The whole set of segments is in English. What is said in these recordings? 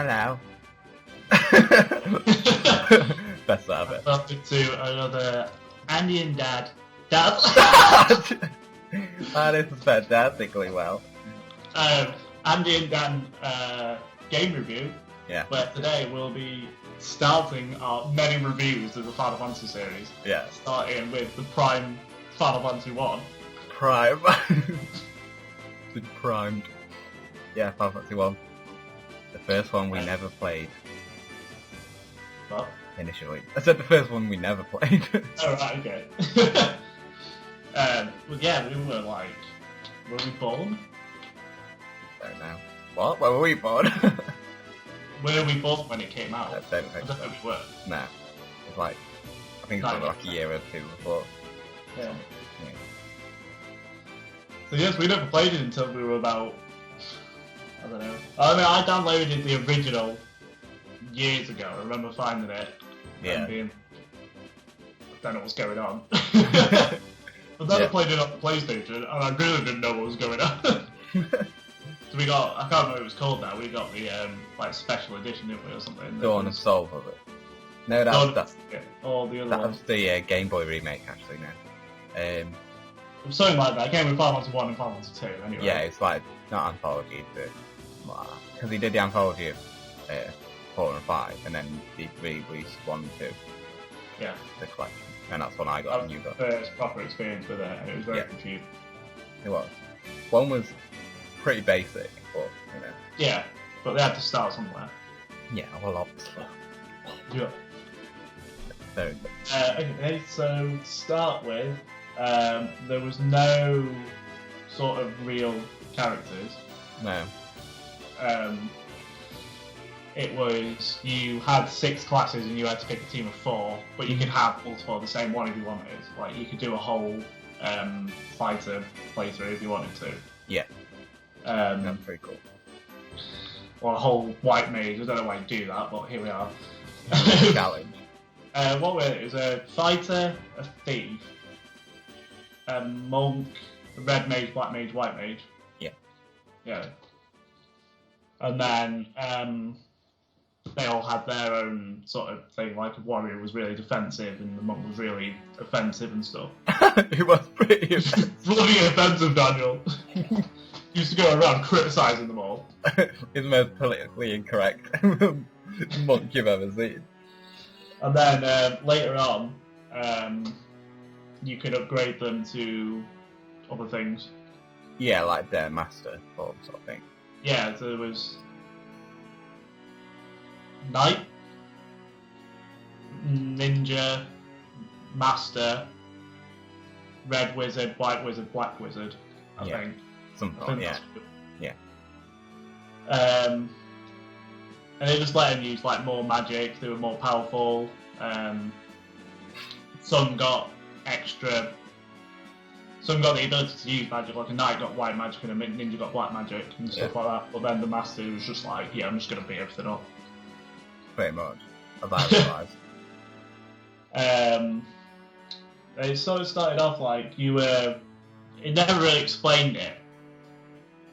Hello. Best out of it. Welcome to another Andy and Dad. Dad? This is fantastically well. Andy and Dan game review. Yeah. Where today we'll be starting our many reviews of the Final Fantasy series. Yeah. Starting with the Prime Final Fantasy 1. Prime. The primed. Yeah, Final Fantasy 1. The first one we never played. What? Initially. I said the first one we never played. Oh, right, okay. Well, yeah, we were like... Were we born? Don't know. What? Where were we born? Were we born when it came out? I don't think I don't so. know we were. Nah. It's like... I think it's like a year or two before. Yeah. Yeah. So yes, we never played it until we were about... I don't know. I mean, I downloaded the original years ago. I remember finding it. Yeah. And being... I don't know what's going on. But then I played it on the PlayStation, and I really didn't know what was going on. So we got... I can't remember what it was called now. We got the, like, special edition, didn't we, or something? Dawn of Soul of it. No, that's Yeah, or the other that one. was the Game Boy remake, actually, no. Something like that. It came with Final Fantasy 1 and Final Fantasy 2, anyway. Yeah, it's like, not anthology, but... Because he did the anthology of 4 and 5, and then he re-released 1 and 2. Yeah. The collection. And that's one I got, and you got. First proper experience with it, and it was very confusing. It was. 1 was pretty basic, but, you know. Yeah, but they had to start somewhere. Yeah, well, obviously. Yeah. Very good. Okay, so to start with, there was no sort of real characters. No. It was, you had 6 classes and you had to pick a team of 4, but you could have multiple of the same one if you wanted. Like, you could do a whole fighter playthrough if you wanted to. Yeah. That's pretty cool. Or a whole white mage. I don't know why you do that, but here we are. Challenge. What were it? It was a fighter, a thief, a monk, a red mage, black mage, white mage. Yeah. Yeah. And then they all had their own sort of thing. Like a warrior was really defensive, and the monk was really offensive and stuff. It was pretty offensive. Bloody offensive, Daniel. Used to go around criticising them all. He's the most politically incorrect monk you've ever seen. And then later on, you could upgrade them to other things. Yeah, like their master form sort of thing. Yeah, so there was Knight, Ninja, Master, Red Wizard, White Wizard, Black Wizard, I think. Something, yeah. Yeah. And they just let him use like more magic, they were more powerful. Some got the ability to use magic, like a knight got white magic and a ninja got black magic and stuff like that. But then the master was just like, yeah, I'm just going to beat everything up. Pretty much. As I realised. It sort of started off like it never really explained it,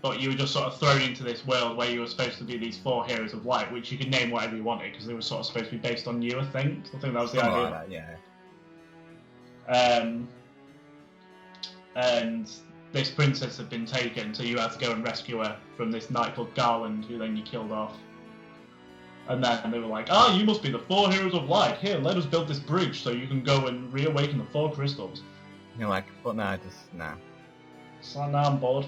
but you were just sort of thrown into this world where you were supposed to be these 4 heroes of light, which you could name whatever you wanted because they were sort of supposed to be based on you, I think. I think that was the idea. Like that, yeah. And this princess had been taken, so you had to go and rescue her from this knight called Garland, who then you killed off. And then they were like, you must be the 4 heroes of light. Here, let us build this bridge so you can go and reawaken the 4 crystals. And you're like, but no, no. So now I'm bored.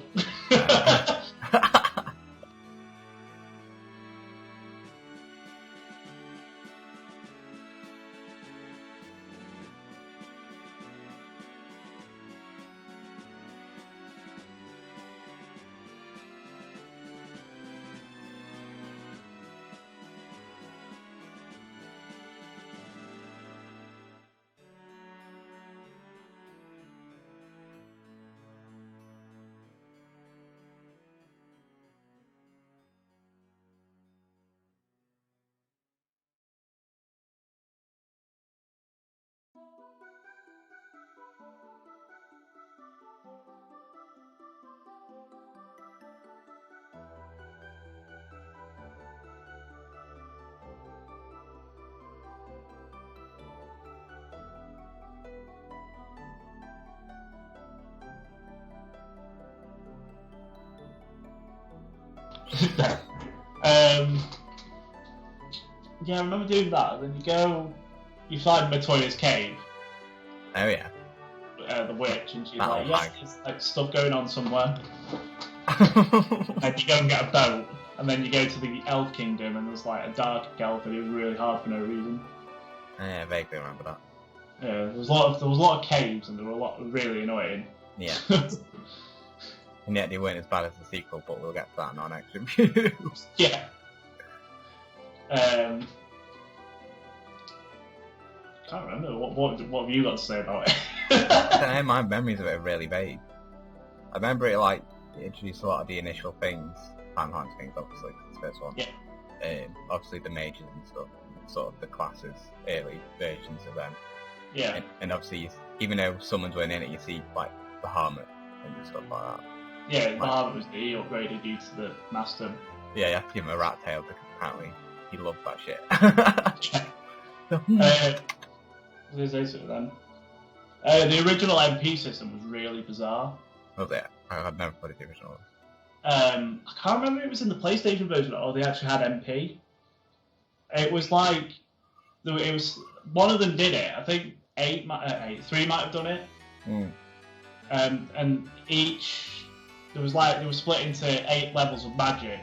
Yeah, I remember doing that. Then you find Matoya's cave. Oh yeah. The witch, and she's That'll like, "Yes, hang. there's like stuff going on somewhere." And you go and get a boat, and then you go to the Elf Kingdom, and there's like a dark elf, and it was really hard for no reason. Yeah, vaguely remember that. Yeah, there was a lot of caves, and there were a lot really annoying. Yeah. And yet they weren't as bad as the sequel, but we'll get to that in our next review. Yeah. Can't remember what have you got to say about it? I don't know, my memories of it are really vague. I remember it like it introduced a lot of the initial things, Final Fantasy things, obviously, it's the first one. Yeah. Obviously the mages and stuff, sort of the classes, early versions of them. Yeah. And obviously, even though someone's weren't in it, you see like the Hermit and stuff like that. Yeah, the Hermit was he upgraded you to the Master. Yeah, you have to give him a rat tail because apparently he loved that shit. There's it then. The original MP system was really bizarre. Was it? I've never played the original one. I can't remember if it was in the PlayStation version or they actually had MP. It was like it was one of them did it. I think 3 might have done it. And each they were split into 8 levels of magic,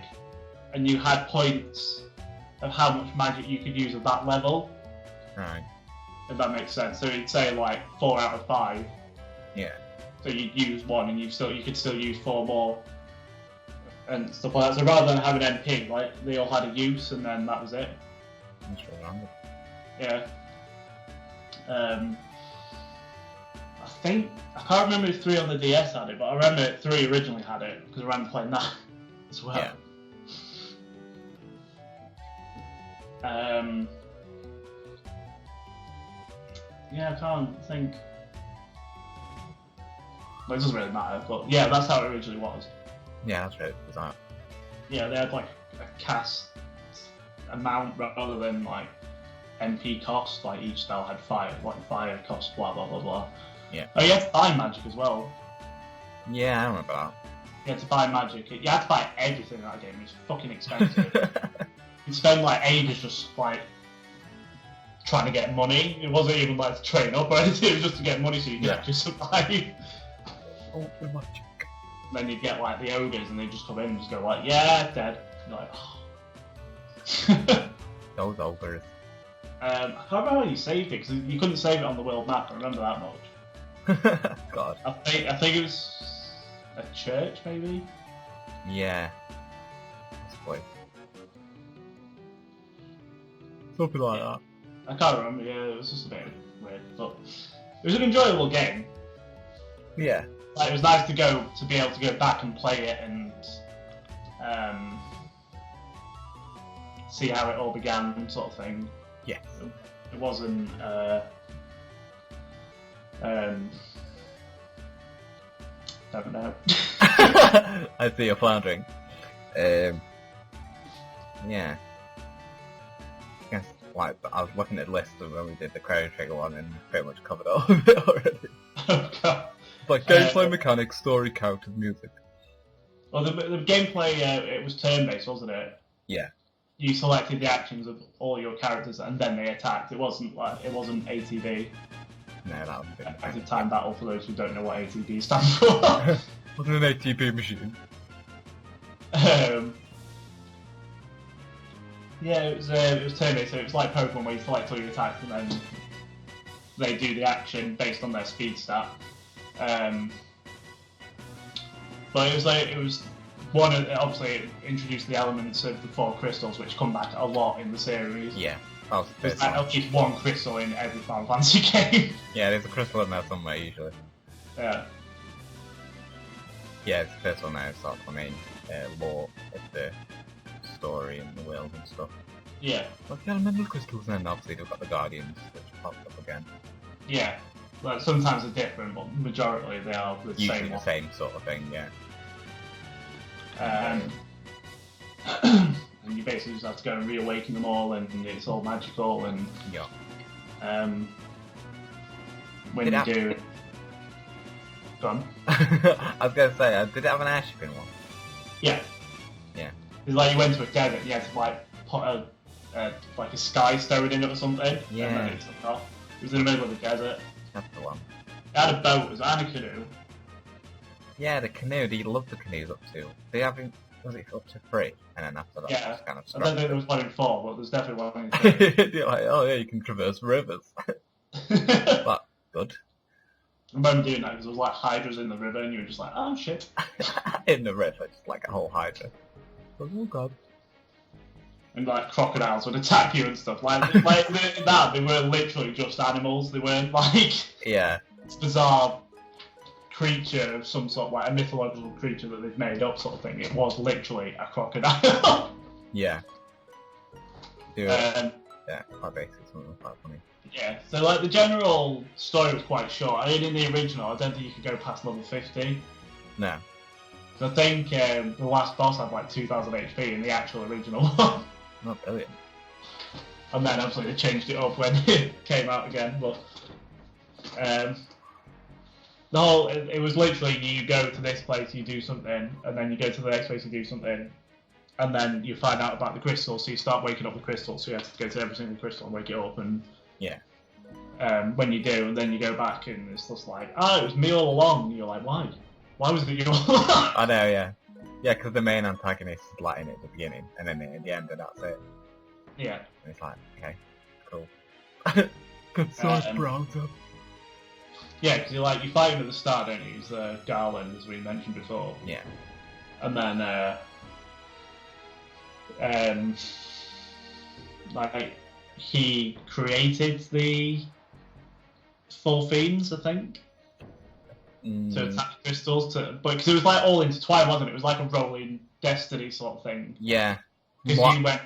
and you had points of how much magic you could use at that level. Right. If that makes sense. So it'd say like 4 out of 5. Yeah. So you'd use 1 and you could still use 4 more and stuff like that. So rather than having MP, like they all had a use and then that was it. That's really random. Yeah. I can't remember if 3 on the DS had it, but I remember 3 originally had it because I remember playing that as well. Yeah. Yeah, I can't think. Well, it doesn't really matter, but yeah, that's how it originally was. Yeah, that's really bizarre. Yeah, they had like a cast amount rather than like MP cost. Like each spell had fire cost, blah blah blah blah. Yeah. Oh, you had to buy magic as well. Yeah, I remember that. You had to buy magic. You had to buy everything in that game. It was fucking expensive. You'd spend like ages just like trying to get money. It wasn't even like to train up or anything. It was just to get money so you could actually survive. Oh, the magic. Then you'd get like the ogres and they just come in and just go like, yeah, dead. You're like, oh. Those ogres. I can't remember how you saved it because you couldn't save it on the world map. I remember that much. God. I think it was a church, maybe. Yeah. Possibly. Something like that. I can't remember. Yeah, it was just a bit weird, but it was an enjoyable game. Yeah. Like, it was nice to be able to go back and play it and see how it all began, sort of thing. Yes. It wasn't. Don't know. I see you're floundering. Yeah. I guess, like, I was looking at the list of when we did the Chrono Trigger one and pretty much covered all of it already. Oh, God. Like, gameplay mechanics, story, characters, music. Well, the gameplay, it was turn-based, wasn't it? Yeah. You selected the actions of all your characters and then they attacked. It wasn't ATB. No, that was a bit Active Time Battle, for those who don't know what ATB stands for. Wasn't an ATB machine. Yeah, it was turn-based, so it was like Pokemon where you select all your attacks and then they do the action based on their speed stat. But it was one. Obviously, it introduced the elements of the 4 crystals, which come back a lot in the series. Yeah, that was the There's first one. at least 1 crystal in every Final Fantasy game. Yeah, there's a crystal in there somewhere usually. Yeah. Yeah, it's the first one that starts the main lore of the story and the world and stuff. Yeah. Like the elemental crystals, and then obviously they've got the guardians, which popped up again. Yeah. Like, sometimes they're different, but majority they are the Usually same the one. same sort of thing, yeah. And you basically just have to go and reawaken them all, and it's all magical. And Yeah. when you do, go on. I was going to say, did it have an airshipping one? Yeah. Yeah. It's like you went to a desert and you had to like put like a sky stone in it or something. Yeah. And then it took off. It was in the middle of the desert. That's the one. It had a boat, it had a canoe. Yeah, the canoe. Do you love the canoes up to? They haven't. Was it up to 3? And then after that, Yeah. it's kind of I don't think there was 1 in 4, but there's definitely 1 in 3. You're like, oh yeah, you can traverse rivers. I But good. remember doing that because there was like hydras in the river and you were just like, oh shit. In the river, just like a whole hydra. Oh god. And like crocodiles would attack you and stuff. Like they were literally just animals. They weren't like Yeah. this bizarre creature of some sort, like a mythological creature that they've made up sort of thing. It was literally a crocodile. Yeah. Yeah, quite basic, something quite funny. Yeah, so like the general story was quite short. I mean, in the original, I don't think you could go past level 50. No. So I think the last boss had like 2000 HP in the actual original one. Not brilliant. And then obviously they changed it up when it came out again. But the whole, it was literally you go to this place, you do something, and then you go to the next place, you do something, and then you find out about the crystals, so you start waking up the crystals, so you have to go to every single crystal and wake it up, and Yeah. when you do, and then you go back, and it's just like, oh, it was me all along, and you're like, why? Why was it you all along? I know, yeah. Yeah, because the main antagonist is Latin at the beginning, and then at the end, and that's it. Yeah. And it's like, okay, cool. Good size, browser. Yeah, because you fight him at the start, don't you? He's Garland, as we mentioned before. Yeah. And then, like, he created the Full Fiends, I think, to attack crystals. But because it was like all intertwined, wasn't it? It was like a rolling destiny sort of thing. Yeah. Because you went.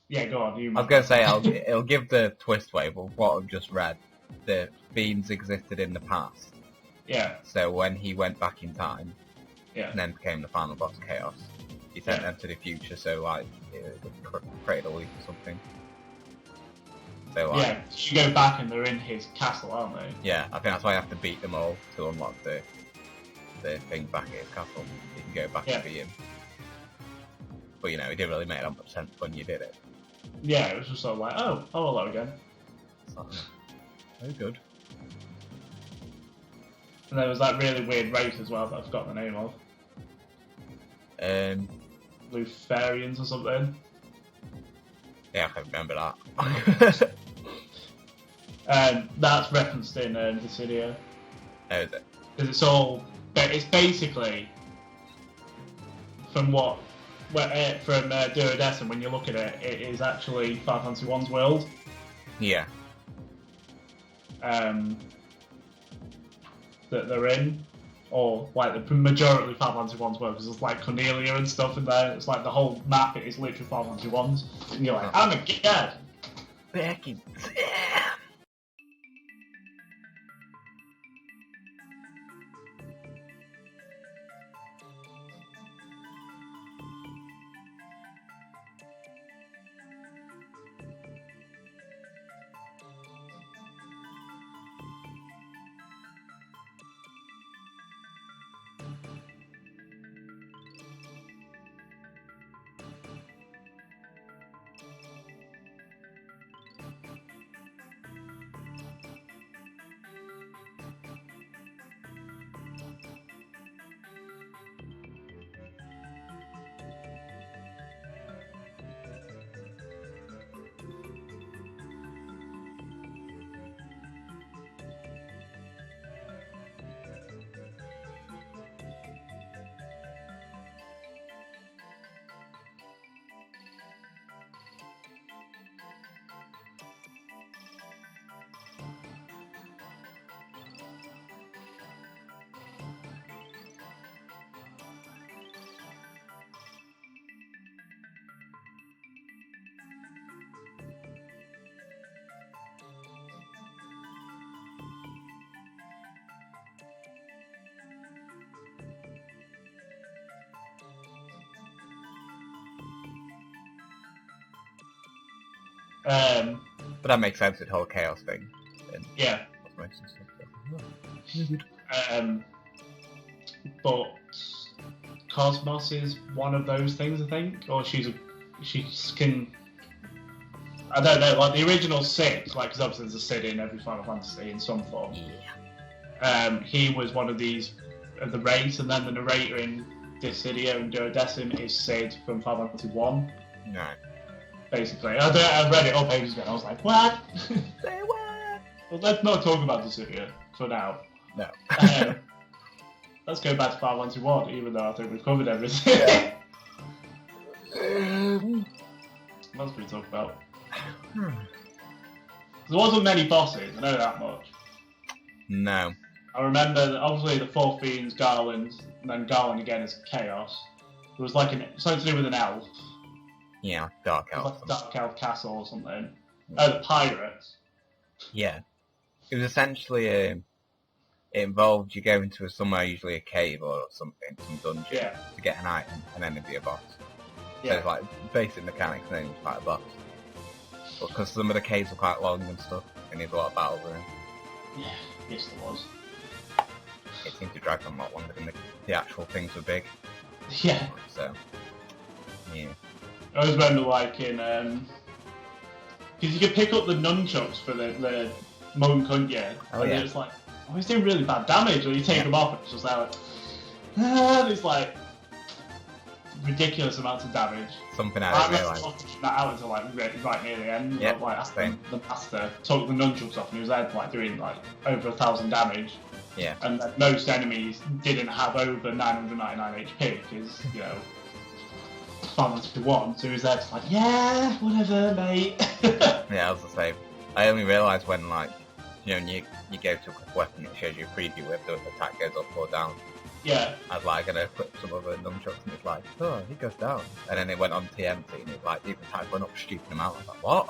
Yeah, go on. I was going to say, it'll give the twist away, but what I've just read, the fiends existed in the past. Yeah. So when he went back in time, Yeah. and then became the final boss, Chaos, he sent them to the future, so like, it created a leap or something. So like, Yeah, you go back and they're in his castle, aren't they? yeah, I think that's why you have to beat them all to unlock the thing back at his castle. You can go back and beat him. But you know, it didn't really make that much sense when you did it. Yeah, it was just sort of like, oh hello again. So, very good. And there was that really weird race as well that I forgot the name of. Luciferians or something. Yeah, I can remember that. That's referenced in Dissidia. How is it? Because it's basically from Duodecim, when you look at it, it is actually Final Fantasy 1's world. Yeah. That they're in, or like the majority of Final Fantasy 1's world, because there's like Cornelia and stuff in there. It's like the whole map is literally Final Fantasy 1's, and you're like, oh my god! Back in time. But that makes sense with the whole chaos thing. Yeah. But Cosmos is one of those things, I think, or she can. I don't know, like the original Sid, like because obviously there's a Sid in every Final Fantasy in some form. Yeah. He was one of these of the race, and then the narrator in Dissidia and Duodecim is Sid from Final Fantasy 1. No. Basically, I read it up ages ago. And I was like, what? Say what? Well, let's not talk about Dissidia for now. No. Let's go back to Final Fantasy 1, even though I think we've covered everything. What else did we talk about? There wasn't many bosses, I know that much. No. I remember that obviously the fourth being Garland, and then Garland again is Chaos. There was like something to do with an elf. Yeah, Dark Elf. Like Dark Elf Castle or something. Oh, the pirates. Yeah. It was essentially it involved you go into somewhere, usually a cave or something, some dungeon, to get an item, and then it'd be a boss. Yeah. So it's like basic mechanics, and then it's like a boss. But because some of the caves were quite long and stuff, and there's a lot of battle room. Yeah, yes there was. It seemed to drag them a lot longer than the actual things were big. Yeah. So, yeah. I always remember like in because you could pick up the nunchucks for the monk, couldn't you? Oh, and yeah. it's like, oh, he's doing really bad damage, or you take them off and it's just like, it's like ridiculous amounts of damage. Something I didn't realise. That out until like right near the end. Yeah, like same. the master took the nunchucks off and he was there like doing like over 1,000 damage. Yeah. And most enemies didn't have over 999 HP because Final Fantasy 1, so he was there just like, yeah, whatever, mate. Yeah, I was the same. I only realised when, like, when you go to equip a weapon, it shows you a preview if the attack goes up or down. Yeah. I was like, gonna equip some other nunchucks, and it's like, oh, he goes down. And then it went on TMT, and it was like, the attack went up a stupid amount. I was like, what?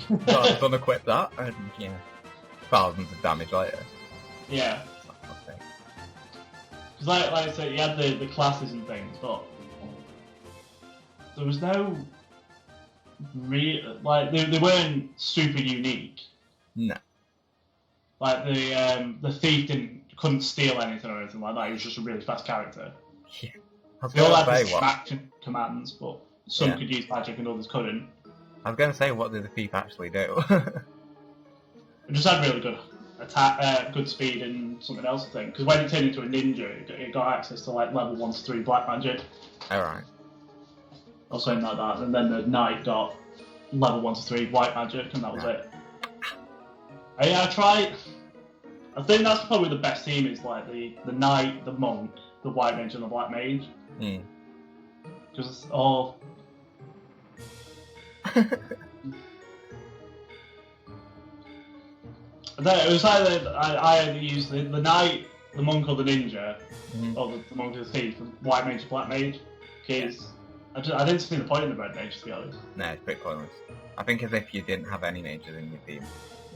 So I just unequipped that, and yeah, thousands of damage later. Yeah. Because like I said, you had the classes and things, but there was no like they weren't super unique. No. Like the thief couldn't steal anything or anything like that. He was just a really fast character. Yeah. I was They all had gonna say, distraction commands, but some Yeah. could use magic and others couldn't. I was going to say, what did the thief actually do? It just had really good attack, good speed, and something else. I think because when it turned into a ninja, it got access to like level 1 to 3 black magic. Alright. Or something like that, and then the knight got level 1 to 3 white magic, and that was it. I tried. I think that's probably the best team. Is like the knight, the monk, the white mage, and the black mage. Because it's all. It was either I had to use the knight, the monk, or the ninja, or the monk or the thief, the white mage, black mage, because I didn't see the point in the red mage, to be honest. No, it's pretty pointless. I think as if you didn't have any mages in your team.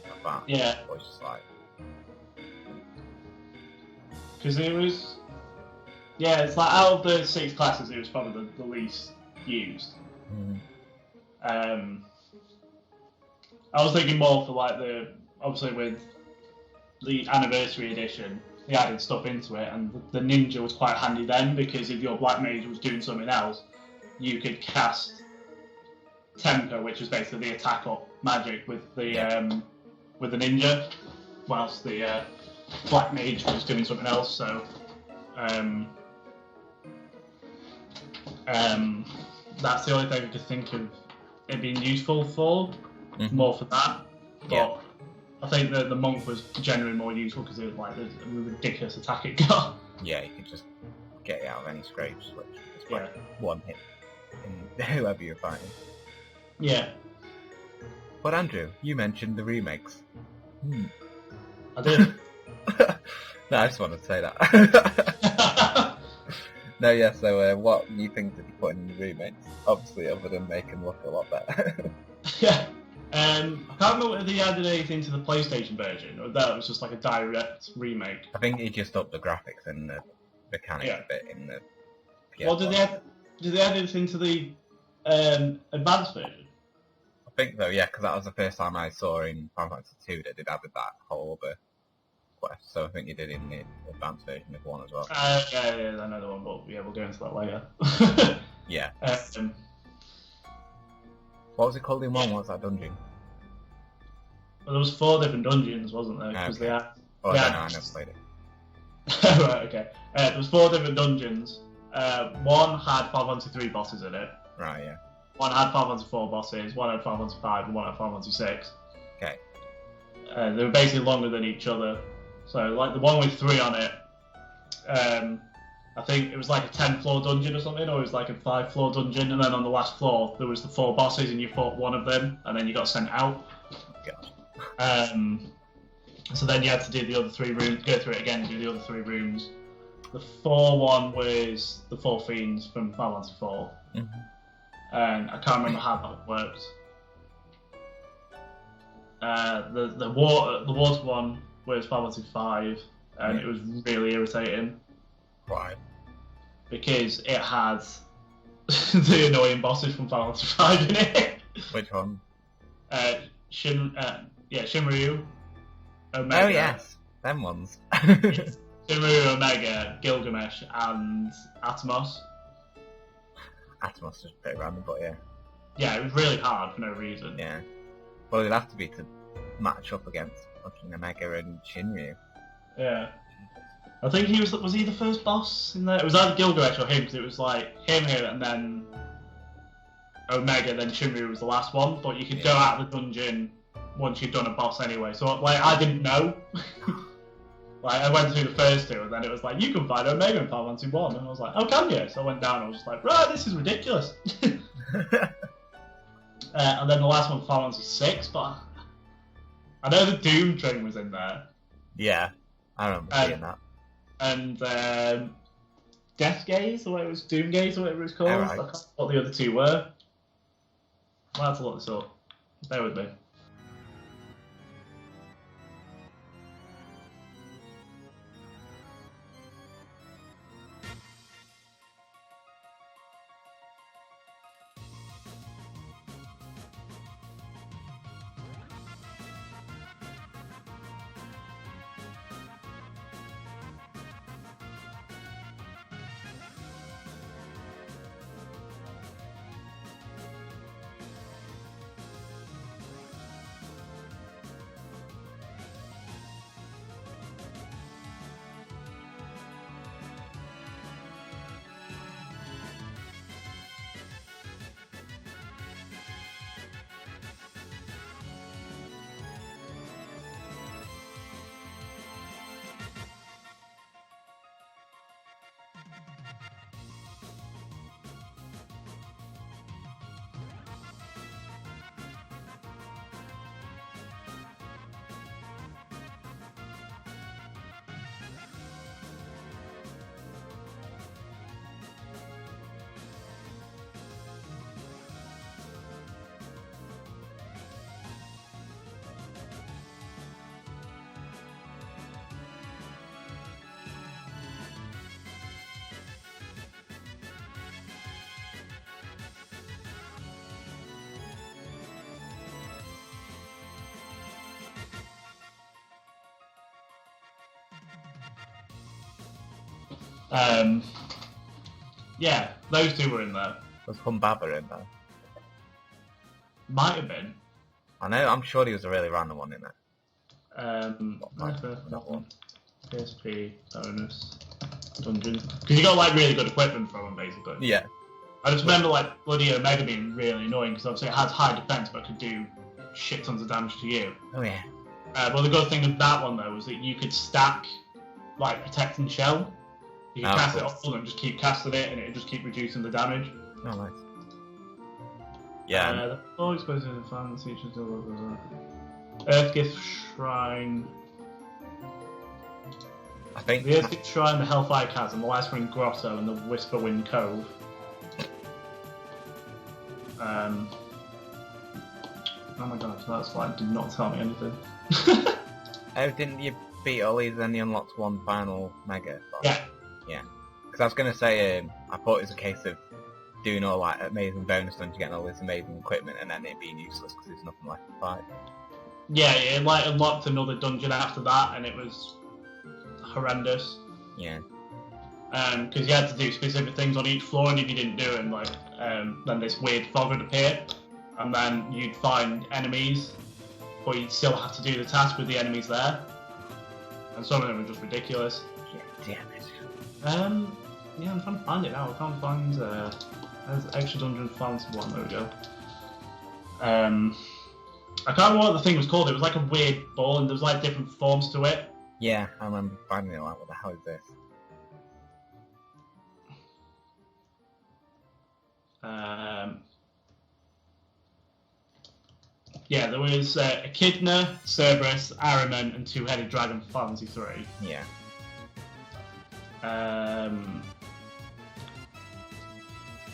Like that. Yeah. It was just like... Because it was... Yeah, it's like out of the 6 classes, it was probably the least used. I was thinking more for like obviously with the anniversary edition, they added stuff into it, and the ninja was quite handy then, because if your black mage was doing something else, you could cast temper, which is basically the attack up magic with the ninja, whilst the black mage was doing something else. So that's the only thing I could think of it being useful for, more for that. But I think that the monk was generally more useful because it was like the ridiculous attack it got. Yeah, you could just get it out of any scrapes, which is like one hit in whoever you're fighting. Yeah. But Andrew, you mentioned the remakes. I did. No, I just wanted to say that. No, yeah, so what new things did you put in the remakes? Obviously, other than make them look a lot better. Yeah. I can't remember whether they added anything to the PlayStation version, or that was just like a direct remake. I think it just upped the graphics and the mechanics a bit in the PS1. Well, did they add anything to the advanced version? I think so, yeah, because that was the first time I saw in Final Fantasy 2 that they'd added that whole other quest, so I think you did in the advanced version of 1 as well. Yeah, I know the one, but yeah, we'll go into that later. Yeah. Um, What was it called in 1? What was that dungeon? well, there was 4 different dungeons, wasn't there? Because Okay. they had... Oh, Yeah. I don't know, I never played it. Right, okay. There was 4 different dungeons. One had Final Fantasy 3 bosses in it. Right, yeah. One had Final Fantasy 4 bosses, one had Final Fantasy 5, and one had Final Fantasy 6. Okay. They were basically longer than each other. So, like, the one with 3 on it, I think it was like a 10-floor dungeon or something, or it was like a 5-floor dungeon, and then on the last floor there was the 4 bosses, and you fought one of them, and then you got sent out. God. So then you had to do the other 3 rooms, go through it again and do the other 3 rooms. The 4 one was the 4 Fiends from Final Fantasy 4. Mm-hmm. And I can't remember how that worked. The water one was Final Fantasy 5, and it was really irritating. Why? Because it had the annoying bosses from Final Fantasy 5 in it. Which one? Shinryu, Omega. Oh yes, them ones. Shinryu, Omega, Gilgamesh, and Atomos. Atomos was a bit random, but yeah. Yeah, it was really hard for no reason. Yeah. Well, it'd have to be to match up against fucking Omega and Shinryu. Yeah. I think he was he the first boss in there? It was either Gilgamesh or him, because it was like him here and then Omega, then Shinryu was the last one, but you could go out of the dungeon once you've done a boss anyway. So, like, I didn't know. Like, I went through the first 2, and then it was like, you can find Omega in Final Fantasy 1, and I was like, oh, can you? So I went down, and I was just like, right, this is ridiculous. And then the last one, Final Fantasy 6, but I know the Doom train was in there. Yeah, I remember seeing that. And Death Gaze, or it was Doom Gaze, or whatever it's called. Right. I can't remember what the other 2 were. I'll have to look this up. Bear with me. Yeah, those 2 were in there. Was Humbaba in there? Might have been. I know, I'm sure there was a really random one in there. Nothing. PSP bonus dungeons. Because you got like really good equipment from them, basically. Yeah. I just remember like bloody Omega being really annoying because obviously it has high defense but could do shit tons of damage to you. Oh yeah. But the good thing with that one though was that you could stack like Protect and Shell. You could cast it all and just keep casting it, and it would just keep reducing the damage. Oh nice. Yeah. The all exposed in the fan features. Earthgift Shrine. I think The Earthgift Shrine, the Hellfire Chasm, the Lightspring Grotto, and the Whisperwind Cove. Oh my god, that's like did not tell me anything. Oh, didn't you beat all these and you unlocked one final mega boss? Yeah. Yeah. Because I was going to say, I thought it was a case of doing all like amazing bonus dungeons, getting all this amazing equipment, and then it being useless because there's nothing left to fight. Yeah, it like unlocked another dungeon after that, and it was horrendous. Yeah. Because you had to do specific things on each floor, and if you didn't do them, like, then this weird fog would appear, and then you'd find enemies, but you'd still have to do the task with the enemies there. And some of them were just ridiculous. Yeah, damn it. Yeah, I'm trying to find it now. I can't find. There's extra dungeon fancy one. There we go. I can't remember what the thing was called. It was like a weird ball, and there was like different forms to it. Yeah, I remember finding it like, what the hell is this? Yeah, there was Echidna, Cerberus, Ahriman, and Two-Headed Dragon for Fantasy 3. Yeah.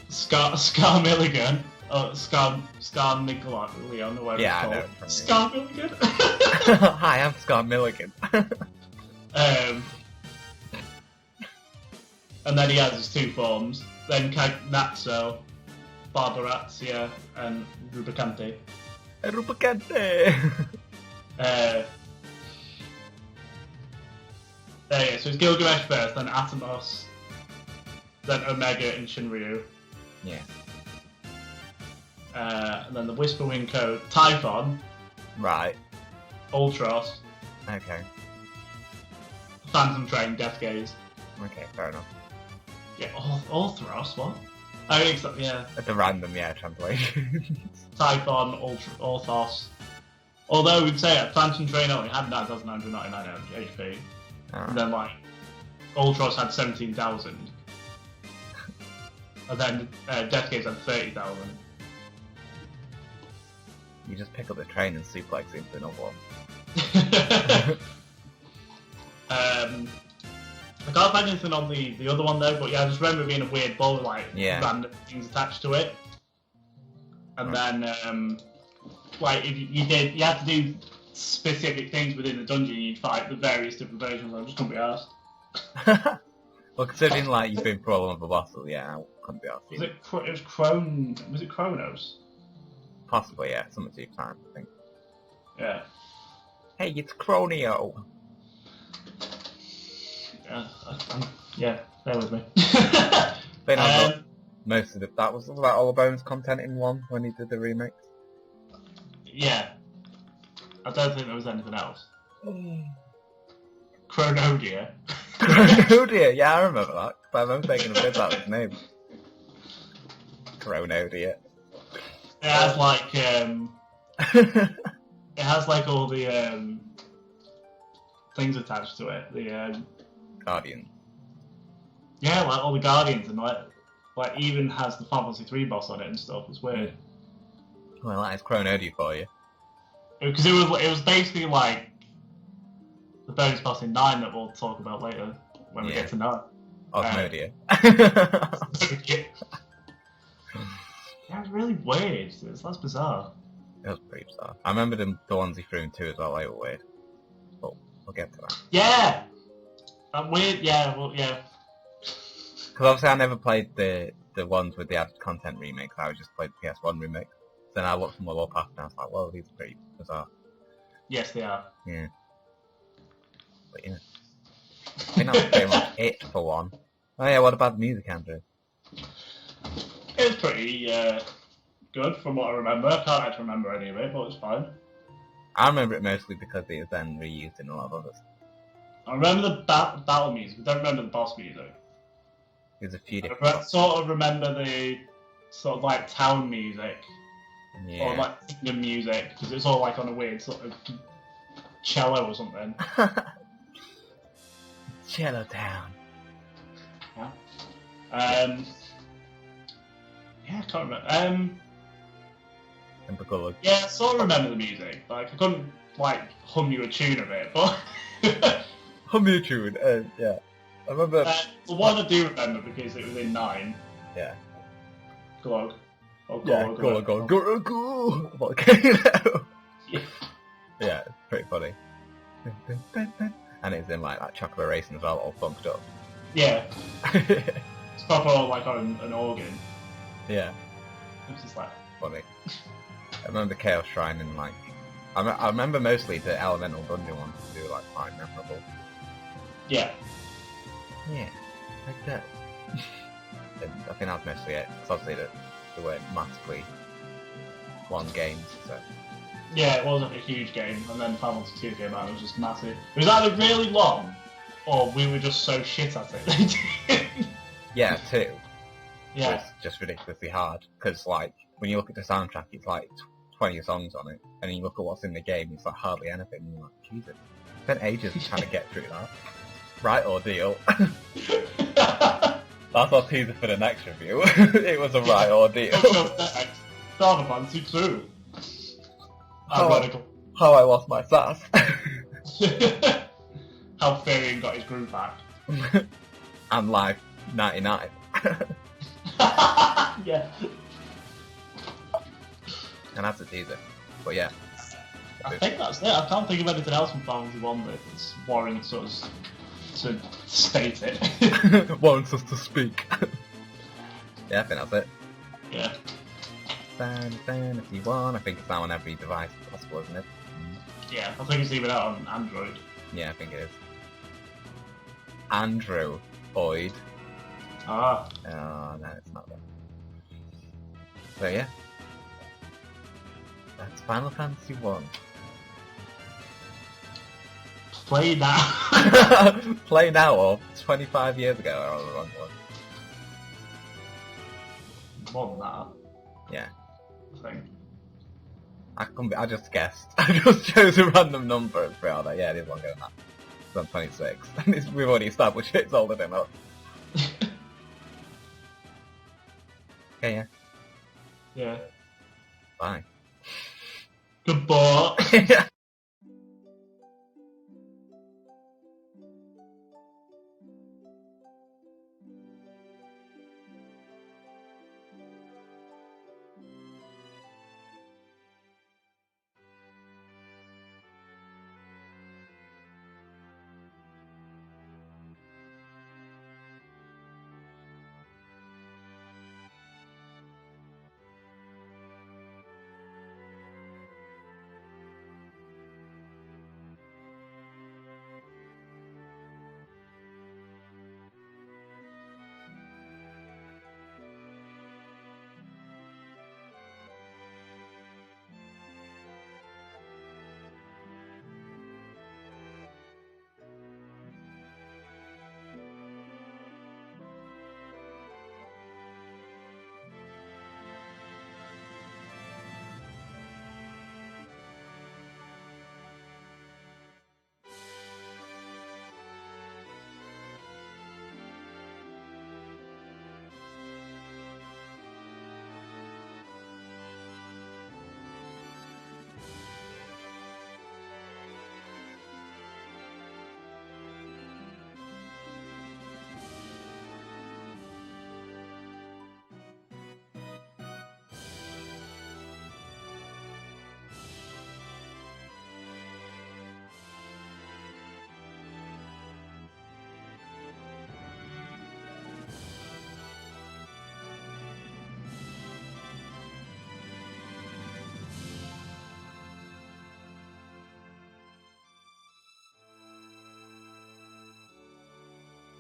Scar Milligan. Oh, Scar Milligan, or whatever Yeah, I know. it's called. Scar Milligan? Hi, I'm Scott Milligan. And then he has his two forms. Then Cagnazzo, Barbarazia, and Rubicante. Rubicante! Yeah, so it's Gilgamesh first, then Atomos, then Omega and Shinryu. Yeah. And then the Whisperwind Code, Typhon, Right. Ultros, Okay. Phantom Train, Death Gaze. Okay, fair enough. Yeah, Ultros, what? I think so, yeah. It's a random, translation. Typhon, Orthos. Although we'd say that Phantom Train only had 9,999 HP. And then, like, Ultros had 17,000. And then Death Gaze had 30,000. You just pick up the train and suplex into another one. I can't find anything on the other one though, but yeah, I just remember it being a weird ball with like random things attached to it. And then, like, if you had to do specific things within the dungeon, you'd fight the various different versions. I just couldn't be arsed. Well, considering like you've been through all of the bosses, yeah, I couldn't be arsed. Was it Kronos? Possibly, yeah, something to time, I think. Yeah. Hey, it's Cronio! Yeah, bear with me. But most of that was like all the bonus content in one when he did the remix. Yeah. I don't think there was anything else. Chronodia. Chronodia, yeah, I remember that. But I remember thinking a bit about his name. Chronodia. It has like it has like all the things attached to it. The Guardian. Yeah, like all the Guardians and like even has the Final Fantasy 3 boss on it and stuff. It's weird. Well, that is Chronodia for you. Because it was basically like the bonus boss in 9 that we'll talk about later when we get to 9. Osmodia. Yeah, it was really weird. That's bizarre. It was pretty bizarre. I remember the ones he threw in 2 as well, they were weird. But we'll get to that. Yeah! Weird, yeah, well, yeah. Because obviously I never played the ones with the added content remix, I just played the PS1 remix. Then I looked them all up after and I was like, well, these are pretty bizarre. Yes, they are. Yeah. But yeah. I think that was pretty much it for one. Oh yeah, what about the music, Andrew? It was pretty good from what I remember. I can't actually remember any of it, but it's fine. I remember it mostly because it was then reused in a lot of others. I remember the battle music, I don't remember the boss music. There's a few different I sort of remember the sort of like town music. Yeah. Or like kingdom music, because it's all like on a weird sort of cello or something. Cello Town. Yeah. Yeah, I can't remember. Yeah, I sort of remember the music. Like I couldn't like hum you a tune of it, but Hum me a tune, yeah. I remember... the one I do remember because it was in 9. Yeah. Glog. Or Yeah, go. Volcano. Yeah, it's pretty funny. And it's in like that chocolate racing as well, all funked up. Yeah. It's proper like on an organ. Yeah. It's just like Funny. I remember Chaos Shrine and like... I remember mostly the Elemental Dungeon ones to do like quite memorable. Yeah. Yeah, like that. And I think that's mostly it. It's obviously that they weren't massively long games, so. Yeah, it wasn't a huge game, and then Final Fantasy 2 came out, and it was just massive. It was either really long, or we were just so shit at it. Yeah, 2 Yeah. was just ridiculously hard, because like, when you look at the soundtrack, it's like 20 songs on it, and then you look at what's in the game, it's like hardly anything, and you're like, Jesus, spent ages trying to get through that. Right ordeal. That's our teaser for the next review. It was a right ordeal. Final Fantasy 2. How I lost my sass. How Farian got his groove back. And Life 99. Yeah. And that's a teaser. But yeah. I think that's it. I can't think of anything else from Final Fantasy 1 that's warrants sort of to state it. Warrants us to speak. Yeah, I think that's it. Yeah. Fantasy 1, I think it's now on every device possible, isn't it? Yeah, I think it's even out on Android. Yeah, I think it is. Android. Ah. Oh, no, it's not that. So yeah. That's Final Fantasy 1. Play now. Play now or 25 years ago, or the wrong one. More than that. Yeah. I think. I just guessed. I just chose a random number and threw out that. Yeah, it is longer than that. It's on 26. We've already established it's older than us. Okay, yeah. Yeah. Bye. Goodbye.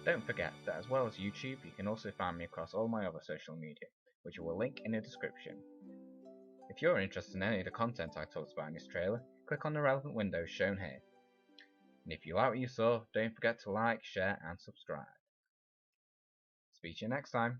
Don't forget that as well as YouTube, you can also find me across all my other social media, which I will link in the description. If you're interested in any of the content I talked about in this trailer, click on the relevant windows shown here. And if you like what you saw, don't forget to like, share and subscribe. Speak to you next time.